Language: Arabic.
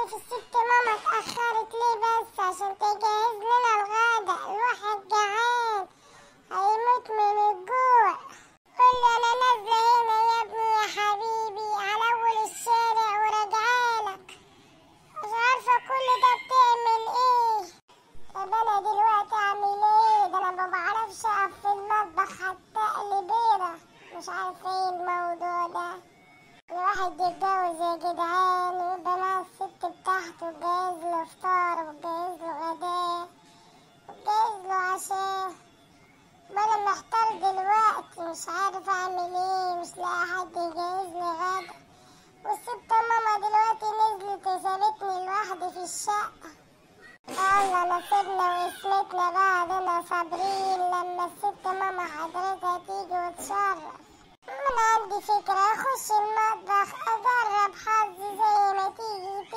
عارف الست ماما اتأخرت ليه بس عشان تجهز لنا الغدا. الواحد جعان هيموت من الجوع. قولي انا نازلة هنا يا ابني يا حبيبي على اول الشارع وراجعالك. مش عارفة كل ده بتعمل ايه؟ طب انا دلوقتي اعمل ايه؟ ده انا ما بعرفش اقف في المطبخ حتى اقلي بيضة. مش عارفة ايه الموضوع ده. الواحد يتجوز يا جدعان ويبقى مع الست بتاعته وجايز له فطار وجايز له غداء وجايز له عشاء. وانا محتار دلوقتي مش عارف اعمل ايه. مش لاقي حد يجهز لي غدا. والست ماما دلوقتي نزلت وسابتني لوحدي في الشقة. الله نصيبنا واسمتنا بعدنا صابرين لما الست ماما حضرتها تيجي وتشرف. انا عندي فكرة اخش المطبخ اجرب حظي زي ما تيجي